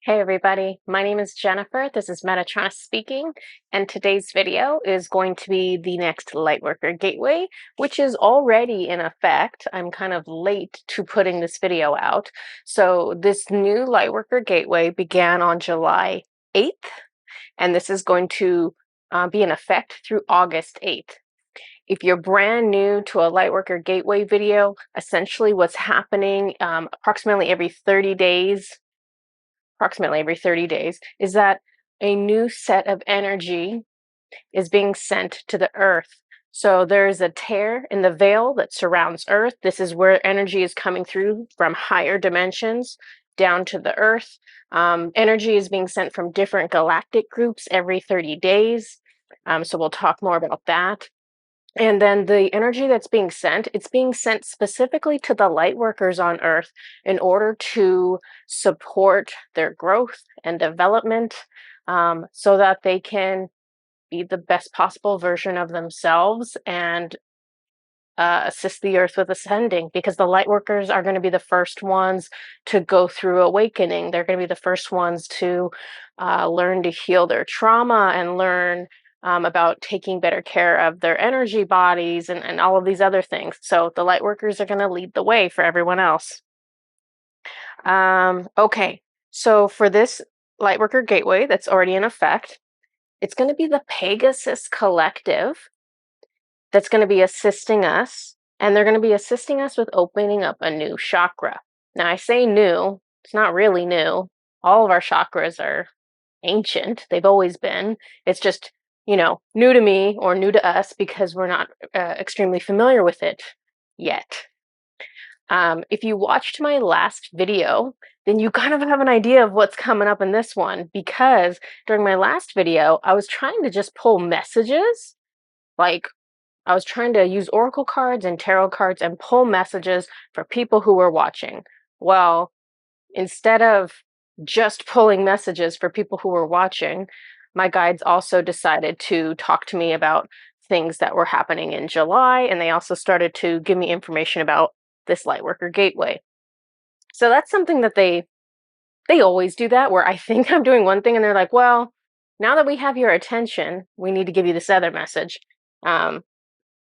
Hey everybody, my name is Jennifer. This is Metatron speaking, and today's video is going to be the next Lightworker Gateway, which is already in effect. I'm kind of late to putting this video out. So this new Lightworker Gateway began on July 8th, and this is going to be in effect through August 8th. If you're brand new to a Lightworker Gateway video, essentially what's happening approximately every 30 days, is that a new set of energy is being sent to the earth. So there's a tear in the veil that surrounds Earth. This is where energy is coming through from higher dimensions down to the earth. Energy is being sent from different galactic groups every 30 days. So we'll talk more about that. And then the energy that's being sent, it's being sent specifically to the light workers on Earth in order to support their growth and development, so that they can be the best possible version of themselves and assist the Earth with ascending, because the light workers are going to be the first ones to go through awakening. They're going to be the first ones to learn to heal their trauma and learn about taking better care of their energy bodies and all of these other things. So the light workers are going to lead the way for everyone else. Okay, so for this Lightworker Gateway that's already in effect, it's going to be the Pegasus Collective that's going to be assisting us, and they're going to be assisting us with opening up a new chakra. Now, I say new, it's not really new. All of our chakras are ancient. They've always been. It's just, new to me or new to us because we're not extremely familiar with it yet. If you watched my last video, then you kind of have an idea of what's coming up in this one, because during my last video, I was trying to just pull messages. Like, I was trying to use oracle cards and tarot cards and pull messages for people who were watching. Well, instead of just pulling messages for people who were watching, my guides also decided to talk to me about things that were happening in July, and they also started to give me information about this Lightworker Gateway. So that's something that they always do, that where I think I'm doing one thing and they're like, well, now that we have your attention, we need to give you this other message. But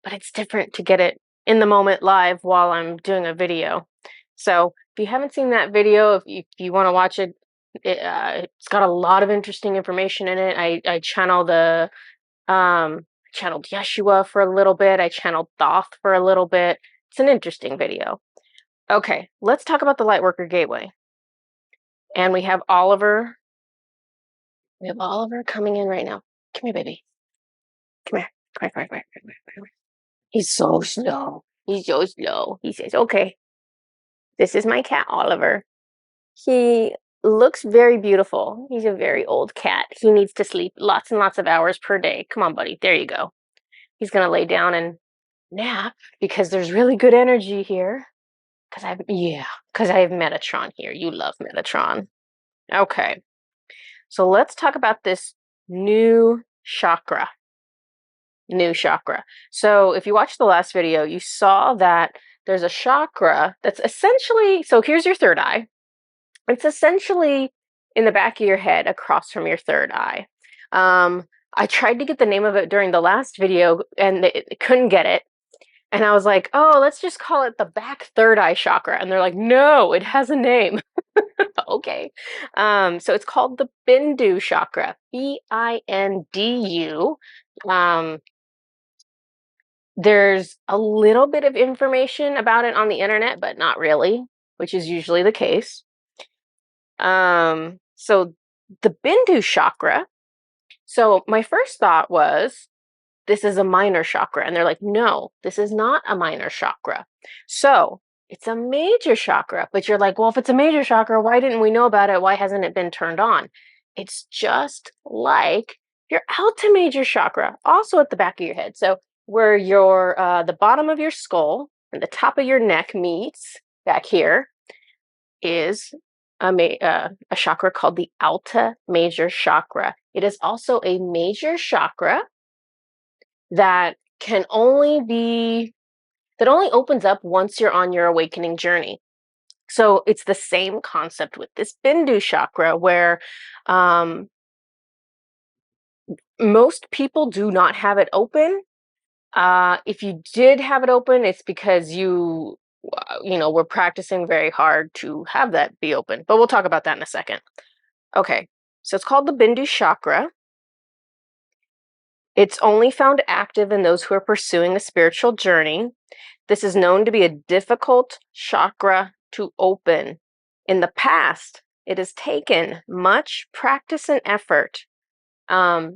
it's different to get it in the moment live while I'm doing a video. So if you haven't seen that video, if you want to watch it, it's got a lot of interesting information in it. I channeled channeled Yeshua for a little bit. I channeled Thoth for a little bit. It's an interesting video. Okay, let's talk about the Lightworker Gateway. And we have Oliver. We have Oliver coming in right now. Come here, baby. Come here. Come here, come here, come here, come here. He's so slow. He's so slow. He says, okay, this is my cat, Oliver. He looks very beautiful. He's a very old cat. He needs to sleep lots and lots of hours per day. Come on, buddy. There you go. He's going to lay down and nap because there's really good energy here. Because I have Metatron here. You love Metatron. Okay. So let's talk about this new chakra. So if you watched the last video, you saw that there's a chakra that's essentially, so here's your third eye. It's essentially in the back of your head across from your third eye. I tried to get the name of it during the last video and they couldn't get it. And I was like, oh, let's just call it the back third eye chakra. And they're like, no, it has a name. Okay. So it's called the Bindu Chakra, Bindu. There's a little bit of information about it on the internet, but not really, which is usually the case. So the Bindu Chakra, so my first thought was, this is a minor chakra. And they're like, no, this is not a minor chakra. So it's a major chakra. But you're like, well, if it's a major chakra, why didn't we know about it? Why hasn't it been turned on? It's just like your Alta major chakra, also at the back of your head. So where your the bottom of your skull and the top of your neck meets back here is a chakra called the Alta major chakra. It is also a major chakra that only opens up once you're on your awakening journey. So it's the same concept with this Bindu chakra, where most people do not have it open. If you did have it open, it's because were practicing very hard to have that be open. But we'll talk about that in a second. Okay, so it's called the Bindu chakra. It's only found active in those who are pursuing a spiritual journey. This is known to be a difficult chakra to open. In the past, it has taken much practice and effort. I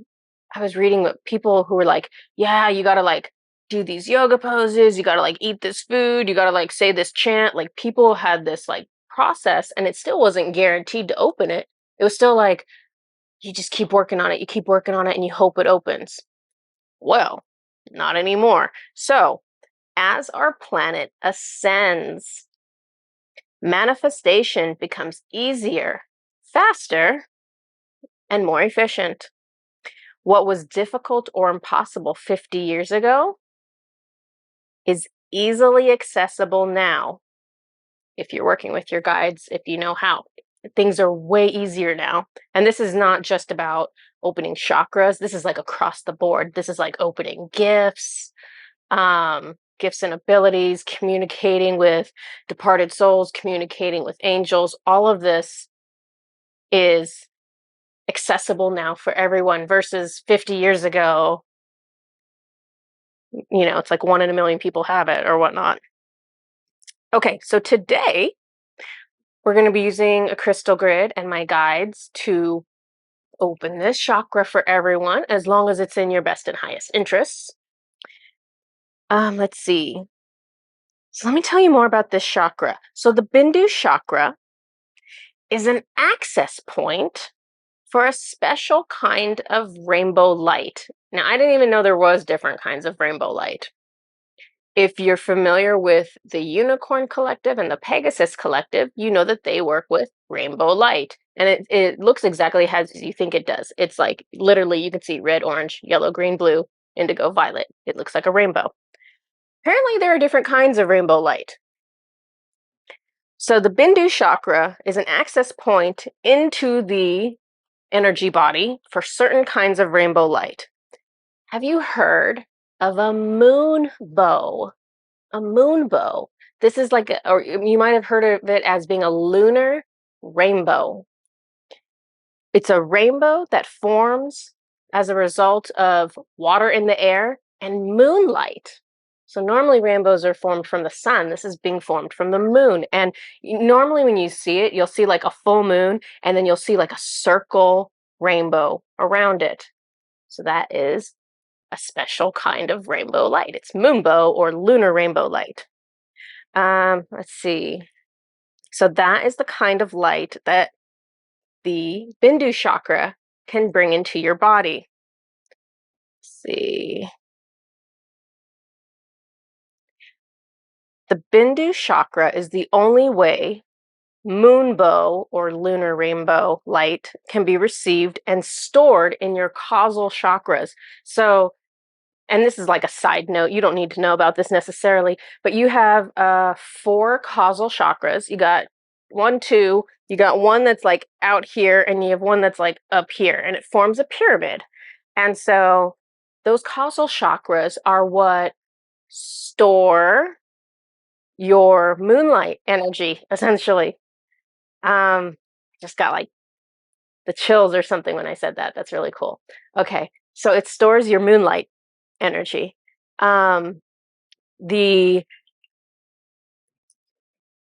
was reading what people who were like, yeah, you gotta like do these yoga poses, you gotta like eat this food, you gotta like say this chant. Like people had this like process and it still wasn't guaranteed to open it. It was still like, you just keep working on it, you keep working on it, and you hope it opens. Well, not anymore. So, as our planet ascends, manifestation becomes easier, faster, and more efficient. What was difficult or impossible 50 years ago is easily accessible now if you're working with your guides, if you know how. Things are way easier now. And this is not just about opening chakras. This is like across the board. This is like opening gifts, gifts and abilities, communicating with departed souls, communicating with angels. All of this is accessible now for everyone versus 50 years ago. It's like 1 in a million people have it or whatnot. Okay, so today we're going to be using a crystal grid and my guides to open this chakra for everyone, as long as it's in your best and highest interests. Let's see. So let me tell you more about this chakra. So the Bindu chakra is an access point for a special kind of rainbow light. Now, I didn't even know there was different kinds of rainbow light. If you're familiar with the Unicorn Collective and the Pegasus Collective, you know that they work with rainbow light. And it looks exactly as you think it does. It's like literally you can see red, orange, yellow, green, blue, indigo, violet. It looks like a rainbow. Apparently, there are different kinds of rainbow light. So the Bindu chakra is an access point into the energy body for certain kinds of rainbow light. Have you heard of a moon bow? A moon bow. This is like, or you might have heard of it as being a lunar rainbow. It's a rainbow that forms as a result of water in the air and moonlight. So normally rainbows are formed from the sun. This is being formed from the moon. And normally when you see it, you'll see like a full moon and then you'll see like a circle rainbow around it. So that is a special kind of rainbow light. It's moonbow or lunar rainbow light. Let's see. So that is the kind of light that the Bindu chakra can bring into your body. Let's see. The Bindu chakra is the only way moonbow or lunar rainbow light can be received and stored in your causal chakras. So, and this is like a side note, you don't need to know about this necessarily, but you have 4 causal chakras. You got 1, 2, you got one that's like out here, and you have one that's like up here, and it forms a pyramid. And so those causal chakras are what store your moonlight energy, essentially. Just got like the chills or something when I said that. That's really cool. Okay, so it stores your moonlight energy. The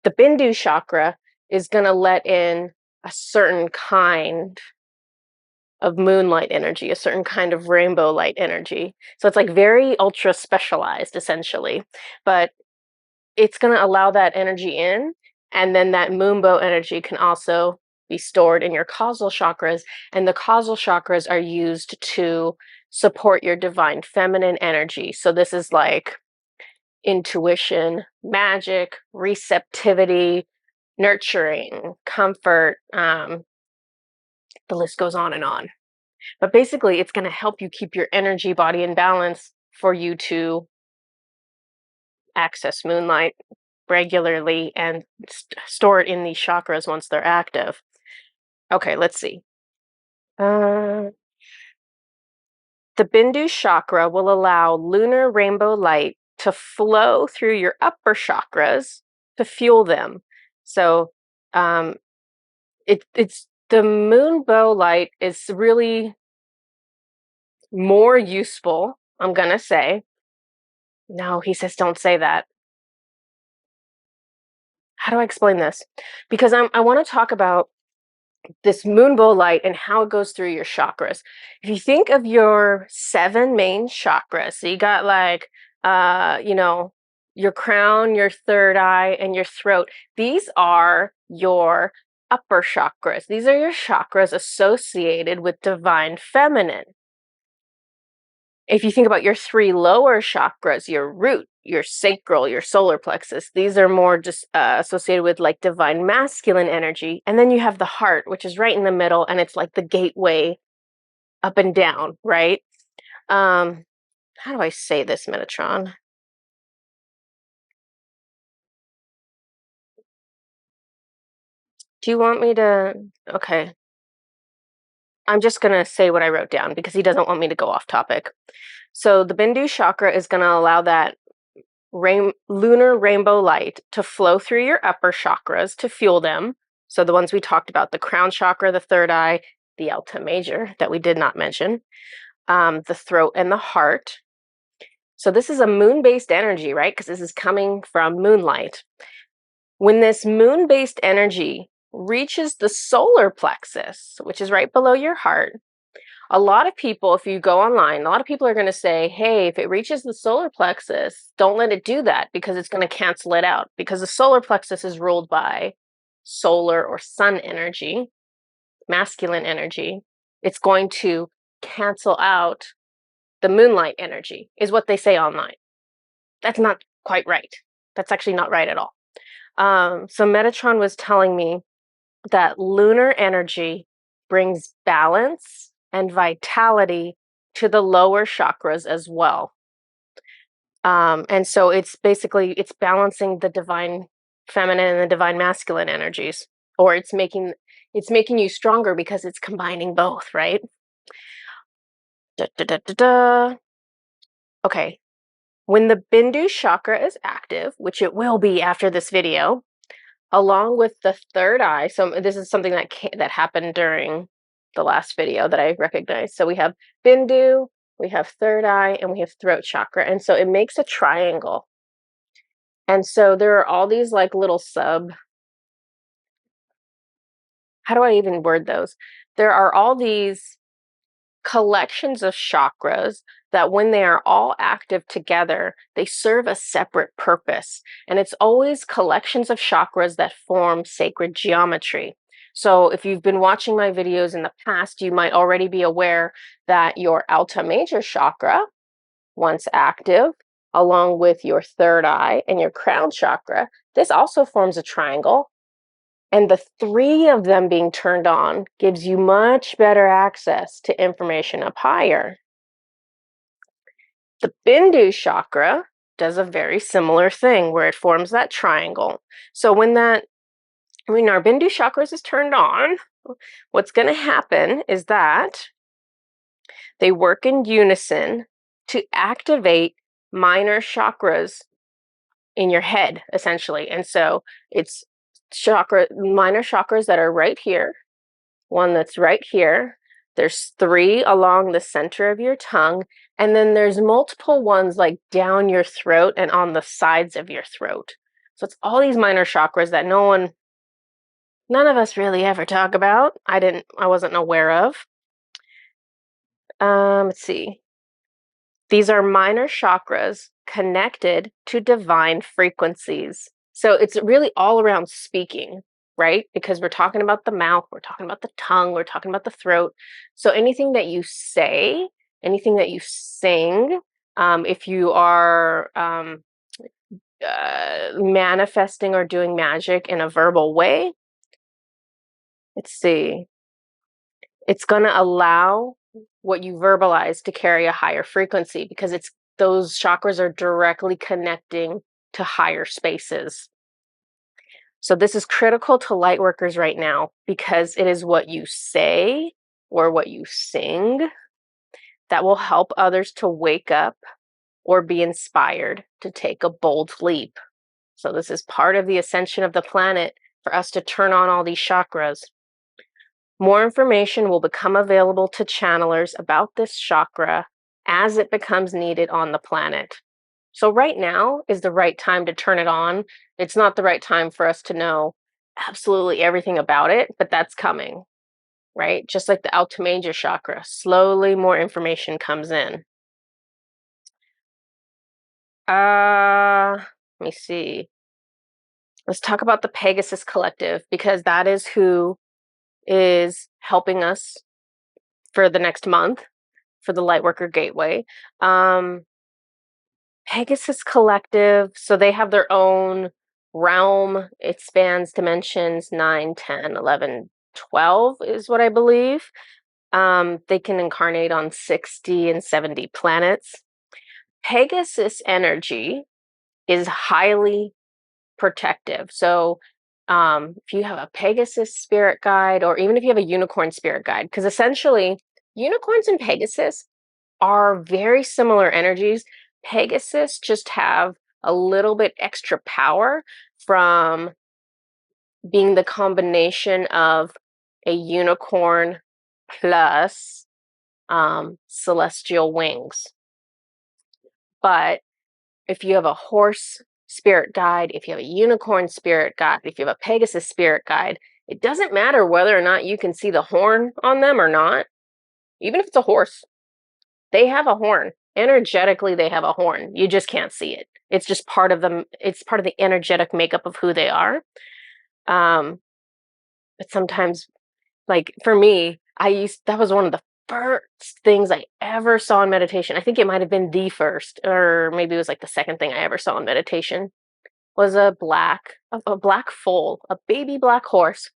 Bindu chakra is going to let in a certain kind of moonlight energy, a certain kind of rainbow light energy. So it's like very ultra specialized, essentially. But it's going to allow that energy in, and then that moonbow energy can also be stored in your causal chakras, and the causal chakras are used to support your divine feminine energy. So this is like intuition, magic, receptivity, nurturing, comfort. The list goes on and on. But basically, it's going to help you keep your energy body in balance for you to access moonlight. regularly and store it in these chakras once they're active. Okay, let's see. The Bindu Chakra will allow lunar rainbow light to flow through your upper chakras to fuel them. So it's the moon bow light is really more useful, I'm gonna say. No, he says don't say that. How do I explain this? Because I want to talk about this moonbow light and how it goes through your chakras. If you think of your 7 main chakras, so you got like your crown, your third eye, and your throat. These are your upper chakras. These are your chakras associated with divine feminine. If you think about your 3 lower chakras, your root, your sacral, your solar plexus, these are more just associated with like divine masculine energy. And then you have the heart, which is right in the middle, and it's like the gateway up and down, right? How do I say this, Metatron? Do you want me to? Okay. I'm just going to say what I wrote down because he doesn't want me to go off topic. So the Bindu Chakra is going to allow that lunar rainbow light to flow through your upper chakras to fuel them. So the ones we talked about, the crown chakra, the third eye, the Alta Major that we did not mention, the throat and the heart. So this is a moon-based energy, right? Because this is coming from moonlight. When this moon-based energy reaches the solar plexus, which is right below your heart, a lot of people, if you go online, a lot of people are going to say, hey, if it reaches the solar plexus, don't let it do that because it's going to cancel it out. Because the solar plexus is ruled by solar or sun energy, masculine energy. It's going to cancel out the moonlight energy, is what they say online. That's not quite right. That's actually not right at all. So Metatron was telling me that lunar energy brings balance and vitality to the lower chakras as well. And so it's balancing the divine feminine and the divine masculine energies, or it's making you stronger because it's combining both, right? Da, da, da, da, da. Okay. When the Bindu chakra is active, which it will be after this video, along with the third eye. So this is something that happened during the last video that I recognized. So we have Bindu, we have third eye, and we have throat chakra. And so it makes a triangle. And so there are all these like little how do I even word those? There are all these collections of chakras that when they are all active together, they serve a separate purpose. And it's always collections of chakras that form sacred geometry. So if you've been watching my videos in the past, you might already be aware that your Alta Major chakra, once active, along with your third eye and your crown chakra, this also forms a triangle. And the 3 of them being turned on gives you much better access to information up higher. The Bindu chakra does a very similar thing where it forms that triangle. So when our Bindu chakras is turned on, what's going to happen is that they work in unison to activate minor chakras in your head, essentially. And so it's minor chakras that are right here, one that's right here. There's 3 along the center of your tongue, and then there's multiple ones like down your throat and on the sides of your throat. So it's all these minor chakras that none of us really ever talk about. I wasn't aware of. Let's see. These are minor chakras connected to divine frequencies. So it's really all around speaking, right? Because we're talking about the mouth, we're talking about the tongue, we're talking about the throat. So anything that you say, anything that you sing, if you are manifesting or doing magic in a verbal way, let's see, it's going to allow what you verbalize to carry a higher frequency because those chakras are directly connecting to higher spaces. So this is critical to light workers right now because it is what you say or what you sing that will help others to wake up or be inspired to take a bold leap. So this is part of the ascension of the planet for us to turn on all these chakras. More information will become available to channelers about this chakra as it becomes needed on the planet. So right now is the right time to turn it on. It's not the right time for us to know absolutely everything about it, but that's coming, right? Just like the Alta Major chakra, slowly more information comes in. Let me see. Let's talk about the Pegasus Collective because that is who is helping us for the next month for the Lightworker Gateway. Pegasus Collective, so they have their own realm. It spans dimensions 9, 10, 11, 12 is what I believe. They can incarnate on 60 and 70 planets. Pegasus energy is highly protective. So if you have a Pegasus spirit guide, or even if you have a unicorn spirit guide, because essentially unicorns and Pegasus are very similar energies. Pegasus just have a little bit extra power from being the combination of a unicorn plus celestial wings. But if you have a horse spirit guide, if you have a unicorn spirit guide, if you have a Pegasus spirit guide, it doesn't matter whether or not you can see the horn on them or not. Even if it's a horse, they have a horn. Energetically, they have a horn. You just can't see it. It's just part of them. It's part of the energetic makeup of who they are. But sometimes, like for me, that was one of the first things I ever saw in meditation. I think it might have been the first, or maybe it was like the second thing I ever saw in meditation, was a black foal, a baby black horse.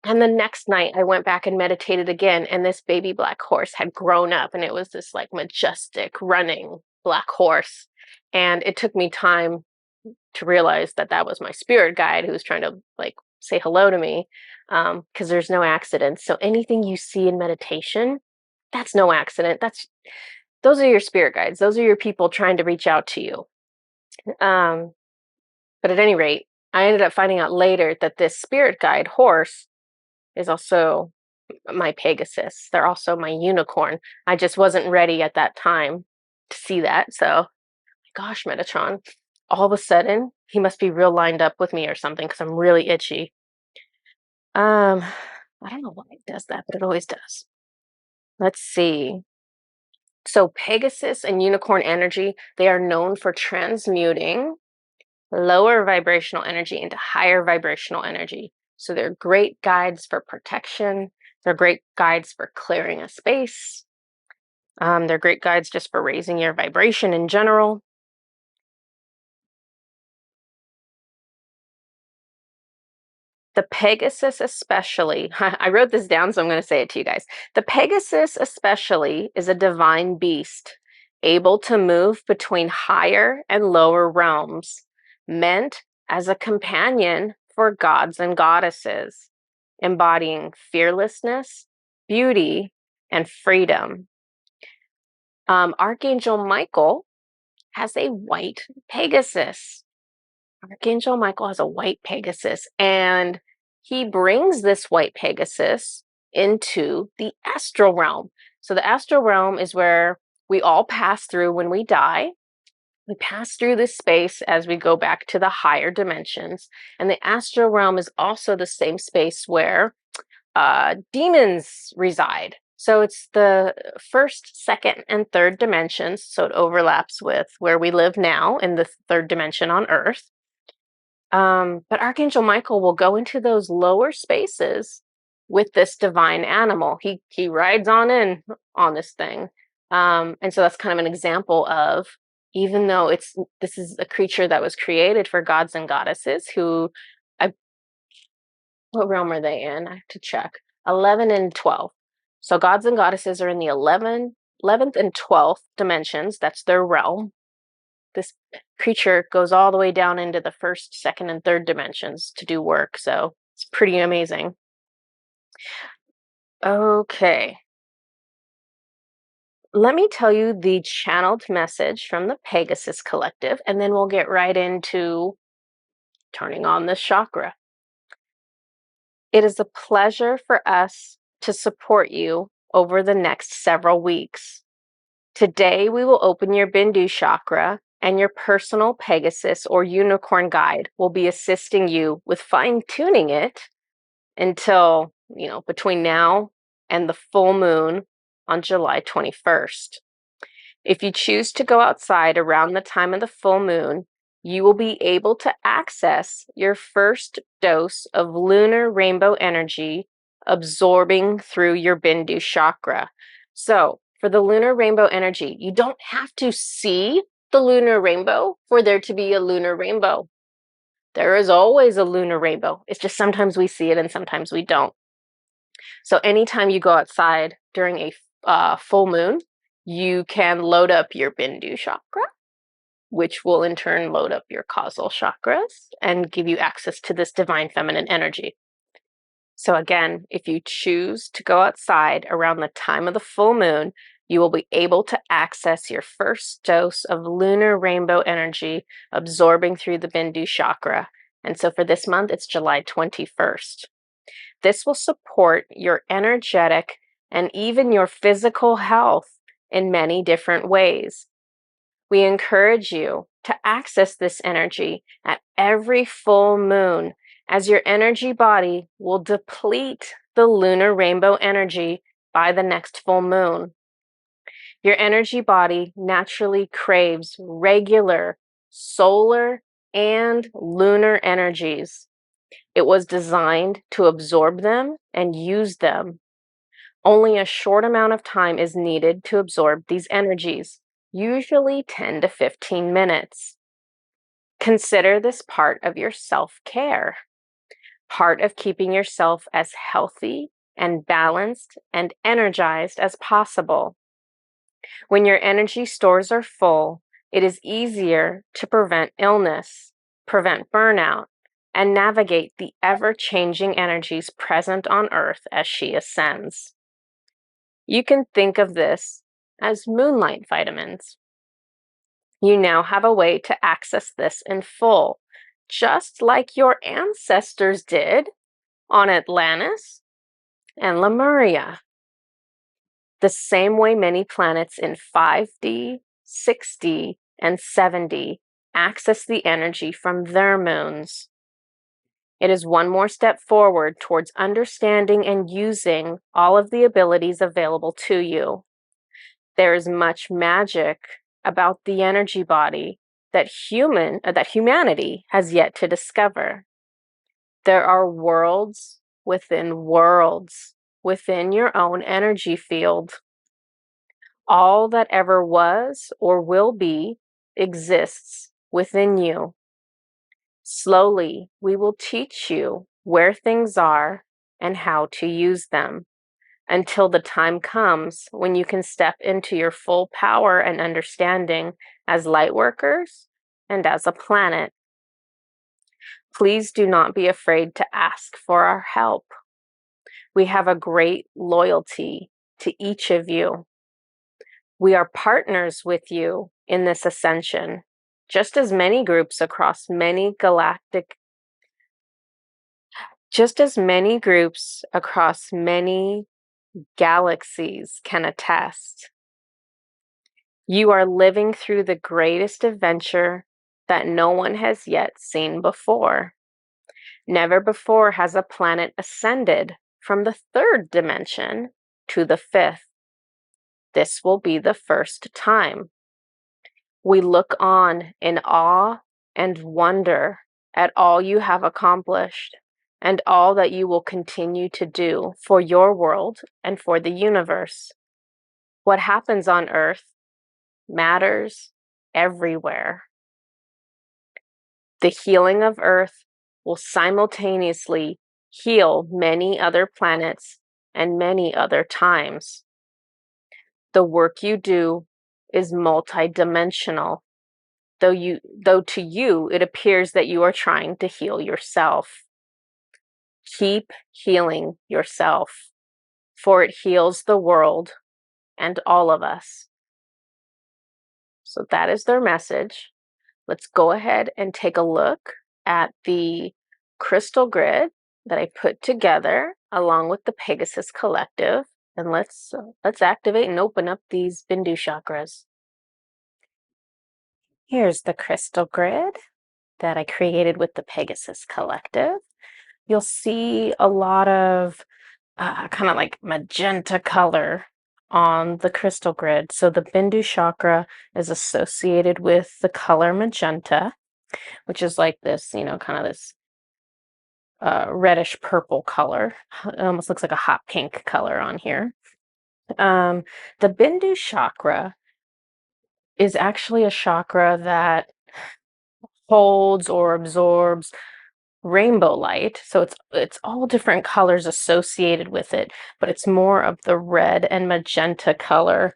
And the next night I went back and meditated again, and this baby black horse had grown up, and it was this like majestic running black horse. And it took me time to realize that that was my spirit guide who was trying to like say hello to me, because there's no accidents. So anything you see in meditation, that's no accident. Those are your spirit guides. Those are your people trying to reach out to you. But at any rate, I ended up finding out later that this spirit guide horse is also my Pegasus. They're also my unicorn. I just wasn't ready at that time to see that. So, gosh, Metatron, all of a sudden, he must be real lined up with me or something because I'm really itchy. I don't know why it does that, but it always does. Let's see. So Pegasus and unicorn energy, they are known for transmuting lower vibrational energy into higher vibrational energy. So they're great guides for protection. They're great guides for clearing a space. They're great guides just for raising your vibration in general. The Pegasus especially, I wrote this down, so I'm going to say it to you guys. The Pegasus especially is a divine beast, able to move between higher and lower realms, meant as a companion for gods and goddesses, embodying fearlessness, beauty, and freedom. Archangel Michael has a white Pegasus. Archangel Michael has a white Pegasus, and he brings this white Pegasus into the astral realm. So the astral realm is where we all pass through when we die. We pass through this space as we go back to the higher dimensions. And the astral realm is also the same space where demons reside. So it's the first, second, and third dimensions. So it overlaps with where we live now in the third dimension on Earth. But Archangel Michael will go into those lower spaces with this divine animal. He rides on in on this thing. And so that's kind of an example of, even though this is a creature that was created for gods and goddesses who, what realm are they in? I have to check. 11 and 12. So gods and goddesses are in the 11th and 12th dimensions. That's their realm. this creature goes all the way down into the first, second, and third dimensions to do work. So it's pretty amazing. Okay. Let me tell you the channeled message from the Pegasus Collective, and then we'll get right into turning on this chakra. It is a pleasure for us to support you over the next several weeks. Today, we will open your Bindu Chakra, and your personal Pegasus or unicorn guide will be assisting you with fine-tuning it until, between now and the full moon on July 21st. If you choose to go outside around the time of the full moon, you will be able to access your first dose of lunar rainbow energy absorbing through your Bindu Chakra. So, for the lunar rainbow energy, you don't have to see the lunar rainbow for there to be a lunar rainbow. There is always a lunar rainbow. It's just sometimes we see it and sometimes we don't. So anytime you go outside during a full moon, you can load up your Bindu Chakra, which will in turn load up your causal chakras and give you access to this divine feminine energy. So again, if you choose to go outside around the time of the full moon, you will be able to access your first dose of lunar rainbow energy absorbing through the Bindu Chakra. And so for this month, it's July 21st. This will support your energetic and even your physical health in many different ways. We encourage you to access this energy at every full moon, as your energy body will deplete the lunar rainbow energy by the next full moon. Your energy body naturally craves regular solar and lunar energies. It was designed to absorb them and use them. Only a short amount of time is needed to absorb these energies, usually 10 to 15 minutes. Consider this part of your self-care, part of keeping yourself as healthy and balanced and energized as possible. When your energy stores are full, it is easier to prevent illness, prevent burnout, and navigate the ever-changing energies present on Earth as she ascends. You can think of this as moonlight vitamins. You now have a way to access this in full, just like your ancestors did on Atlantis and Lemuria. The same way many planets in 5D, 6D, and 7D access the energy from their moons. It is one more step forward towards understanding and using all of the abilities available to you. There is much magic about the energy body that humanity has yet to discover. There are worlds within your own energy field. All that ever was or will be exists within you. Slowly, we will teach you where things are and how to use them, until the time comes when you can step into your full power and understanding as light workers and as a planet. Please do not be afraid to ask for our help. We have a great loyalty to each of you. We are partners with you in this ascension, just as many groups across many galaxies can attest. You are living through the greatest adventure that no one has yet seen before. Never before has a planet ascended from the third dimension to the fifth. This will be the first time. We look on in awe and wonder at all you have accomplished and all that you will continue to do for your world and for the universe. What happens on Earth matters everywhere. The healing of Earth will simultaneously heal many other planets and many other times. The work you do is multidimensional. though to you it appears that you are trying to heal yourself. Keep healing yourself, for it heals the world and all of us. So that is their message. Let's go ahead and take a look at the crystal grid that I put together along with the Pegasus Collective, and let's activate and open up these Bindu chakras. Here's the crystal grid that I created with the Pegasus Collective. You'll see a lot of kind of like magenta color on the crystal grid. So the Bindu chakra is associated with the color magenta, which is like this, kind of this reddish purple color. It almost looks like a hot pink color on here. The Bindu chakra is actually a chakra that holds or absorbs rainbow light. So it's all different colors associated with it, but it's more of the red and magenta color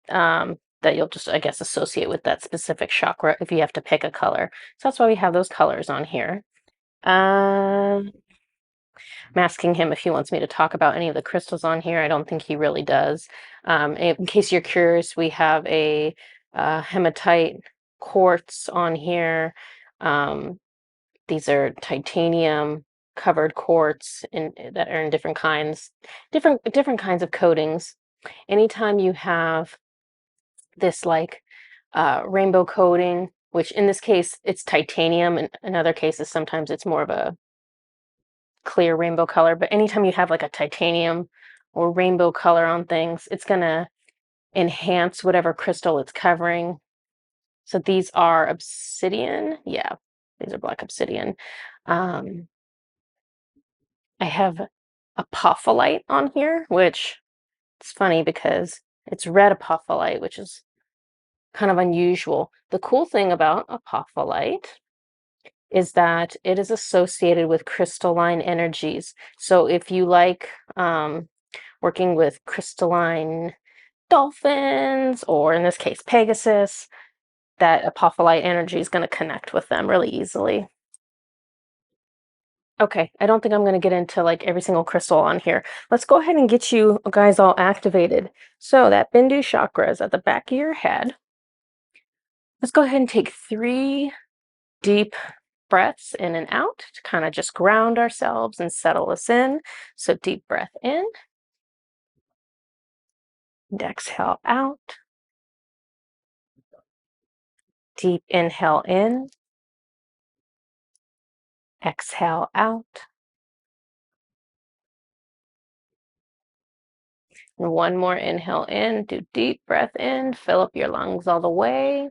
that you'll just, I guess, associate with that specific chakra if you have to pick a color. So that's why we have those colors on here. I'm asking him if he wants me to talk about any of the crystals on here. I don't think he really does. In case you're curious, we have a hematite quartz on here. These are titanium covered quartz that are in different kinds of coatings. Anytime you have this like rainbow coating, which in this case it's titanium, and in other cases sometimes it's more of a clear rainbow color, but anytime you have like a titanium or rainbow color on things, it's gonna enhance whatever crystal it's covering. So these are obsidian. Yeah, these are black obsidian. I have apophyllite on here, which it's funny because it's red apophyllite, which is kind of unusual. The cool thing about apophyllite is that it is associated with crystalline energies. So if you like working with crystalline dolphins, or in this case, Pegasus, that apophyllite energy is going to connect with them really easily. Okay, I don't think I'm going to get into like every single crystal on here. Let's go ahead and get you guys all activated. So that Bindu chakra is at the back of your head. Let's go ahead and take 3 deep breaths in and out to kind of just ground ourselves and settle us in. So deep breath in and exhale out. Deep inhale in, exhale out. And one more inhale in, do deep breath in, fill up your lungs all the way.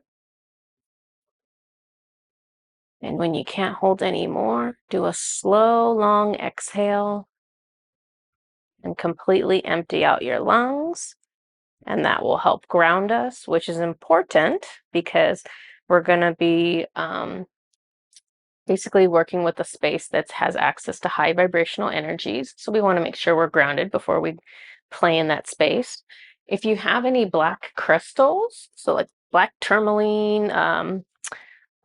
And when you can't hold anymore, do a slow, long exhale and completely empty out your lungs. And that will help ground us, which is important because we're going to be basically working with a space that has access to high vibrational energies. So we want to make sure we're grounded before we play in that space. If you have any black crystals, so like black tourmaline,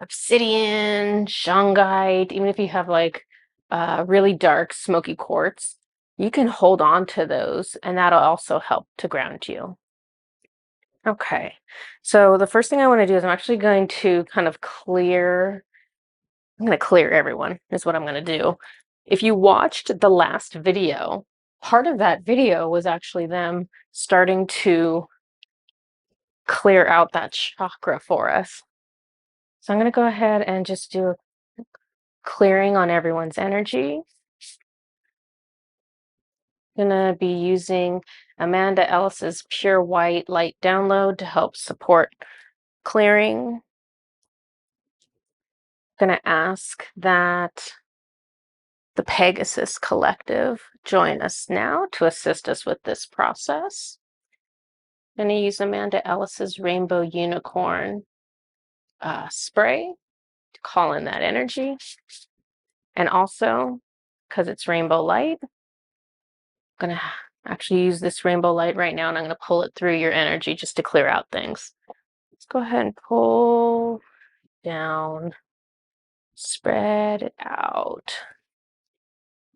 obsidian, shungite, even if you have like really dark smoky quartz, you can hold on to those and that'll also help to ground you. Okay, so the first thing I want to do is I'm actually going to kind of clear, I'm going to clear everyone is what I'm going to do. If you watched the last video, part of that video was actually them starting to clear out that chakra for us. So I'm going to go ahead and just do a clearing on everyone's energy. I'm going to be using Amanda Ellis's Pure White Light Download to help support clearing. I'm going to ask that the Pegasus Collective join us now to assist us with this process. I'm going to use Amanda Ellis's Rainbow Unicorn spray to call in that energy. And also, because it's rainbow light, I'm going to actually use this rainbow light right now, and I'm going to pull it through your energy just to clear out things. Let's go ahead and pull down, spread it out.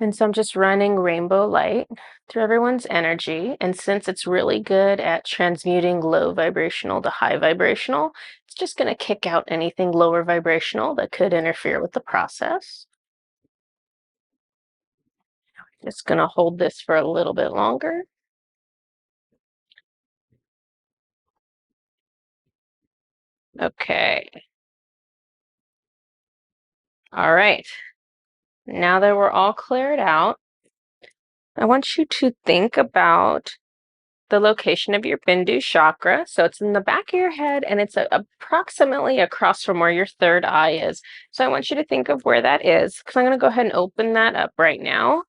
And so I'm just running rainbow light through everyone's energy. And since it's really good at transmuting low vibrational to high vibrational, it's just going to kick out anything lower vibrational that could interfere with the process. Just going to hold this for a little bit longer. Okay. All right. Now that we're all cleared out, I want you to think about the location of your Bindu Chakra. So it's in the back of your head and it's approximately across from where your third eye is. So I want you to think of where that is, because I'm going to go ahead and open that up right now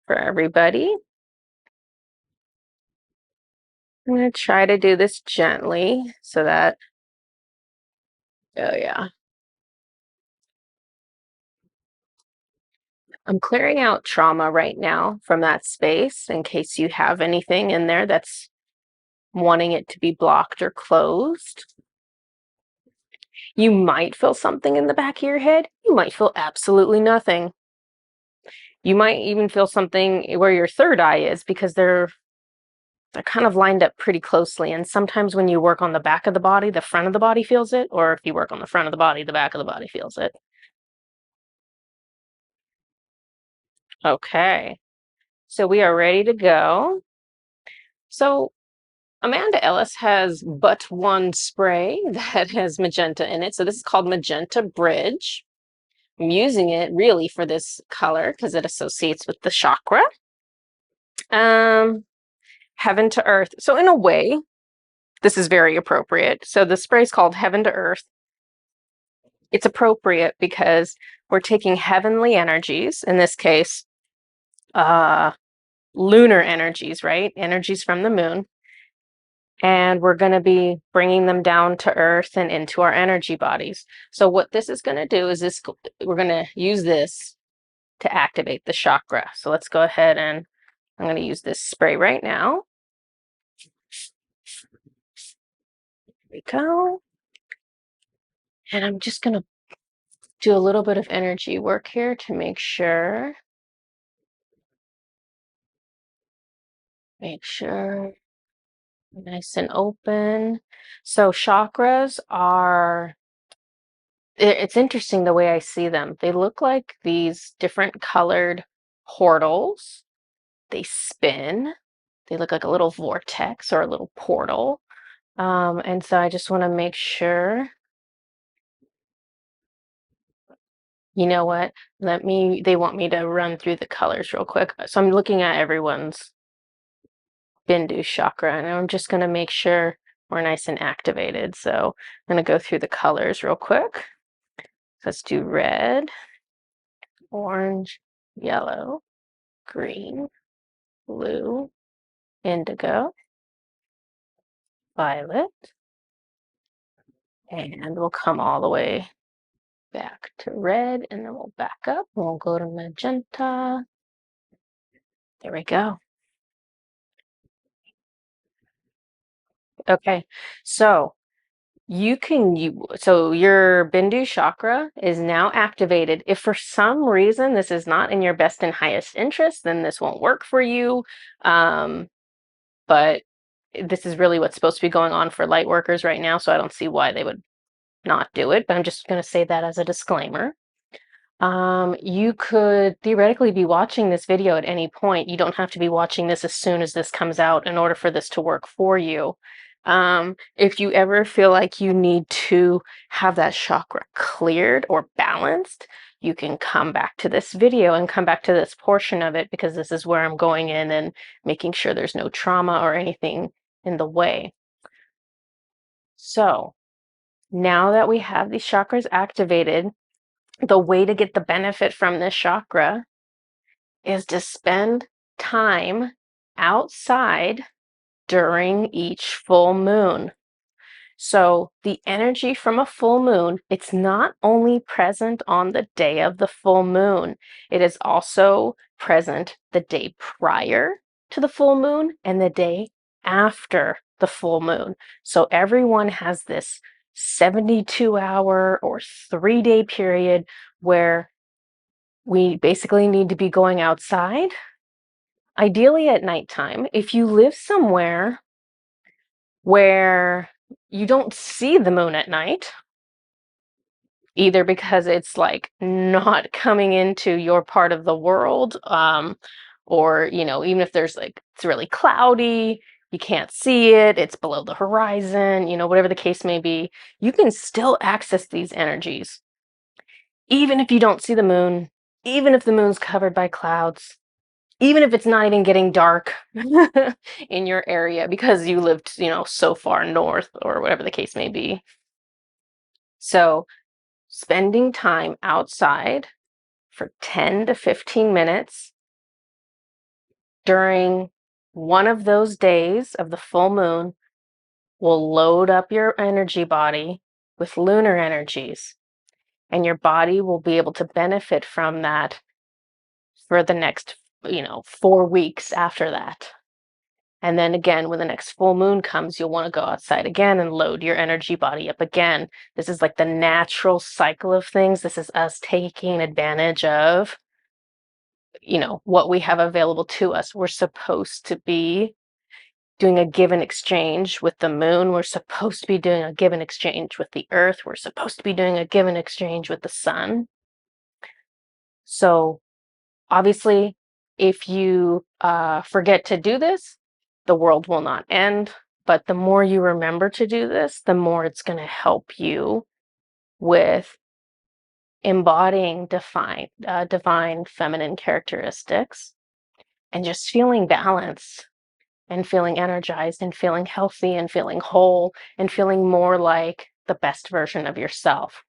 for everybody. I'm going to try to do this gently so that, oh yeah. I'm clearing out trauma right now from that space in case you have anything in there that's wanting it to be blocked or closed. You might feel something in the back of your head. You might feel absolutely nothing. You might even feel something where your third eye is, because they're kind of lined up pretty closely. And sometimes when you work on the back of the body, the front of the body feels it, or if you work on the front of the body, the back of the body feels it. Okay, so we are ready to go. So Amanda Ellis has but one spray that has magenta in it. So this is called Magenta Bridge. I'm using it really for this color because it associates with the chakra. Heaven to Earth. So in a way, this is very appropriate. So the spray is called Heaven to Earth. It's appropriate because we're taking heavenly energies, in this case, lunar energies, right? Energies from the moon. And we're going to be bringing them down to Earth and into our energy bodies. So what this is going to do is we're going to use this to activate the chakra. So let's go ahead and I'm going to use this spray right now. There we go. And I'm just going to do a little bit of energy work here to make sure nice and open. So chakras are, it's interesting the way I see them. They look like these different colored portals. They spin. They look like a little vortex or a little portal. And so I just want to make sure, you know what, they want me to run through the colors real quick. So I'm looking at everyone's Bindu Chakra, and I'm just going to make sure we're nice and activated. So I'm going to go through the colors real quick. Let's do red, orange, yellow, green, blue, indigo, violet, and we'll come all the way back to red, and then we'll back up and we'll go to magenta. There we go. Okay, so so your Bindu chakra is now activated. If for some reason this is not in your best and highest interest, then this won't work for you. But this is really what's supposed to be going on for light workers right now, so I don't see why they would not do it, but I'm just going to say that as a disclaimer. You could theoretically be watching this video at any point. You don't have to be watching this as soon as this comes out in order for this to work for you. If you ever feel like you need to have that chakra cleared or balanced, you can come back to this video and come back to this portion of it, because this is where I'm going in and making sure there's no trauma or anything in the way. So now that we have these chakras activated, the way to get the benefit from this chakra is to spend time outside during each full moon. So the energy from a full moon, it's not only present on the day of the full moon, it is also present the day prior to the full moon and the day after the full moon. So everyone has this 72-hour or 3-day period where we basically need to be going outside, ideally at nighttime. If you live somewhere where you don't see the moon at night, either because it's like not coming into your part of the world, or even if there's like it's really cloudy, you can't see it, it's below the horizon, whatever the case may be, you can still access these energies even if you don't see the moon, even if the moon's covered by clouds, even if it's not even getting dark in your area because you lived, so far north or whatever the case may be. So, spending time outside for 10 to 15 minutes during one of those days of the full moon will load up your energy body with lunar energies, and your body will be able to benefit from that for the next, 4 weeks after that. And then again, when the next full moon comes, you'll want to go outside again and load your energy body up again. This is like the natural cycle of things. This is us taking advantage of, what we have available to us. We're supposed to be doing a give and exchange with the moon. We're supposed to be doing a give and exchange with the earth. We're supposed to be doing a give and exchange with the sun. So obviously, if you forget to do this, the world will not end. But the more you remember to do this, the more it's going to help you with embodying divine feminine characteristics and just feeling balanced and feeling energized and feeling healthy and feeling whole and feeling more like the best version of yourself.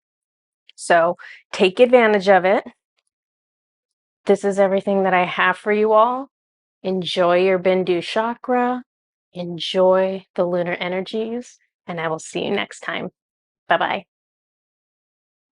So take advantage of it. This is everything that I have for you all. Enjoy your Bindu Chakra, enjoy the lunar energies, and I will see you next time. Bye-bye.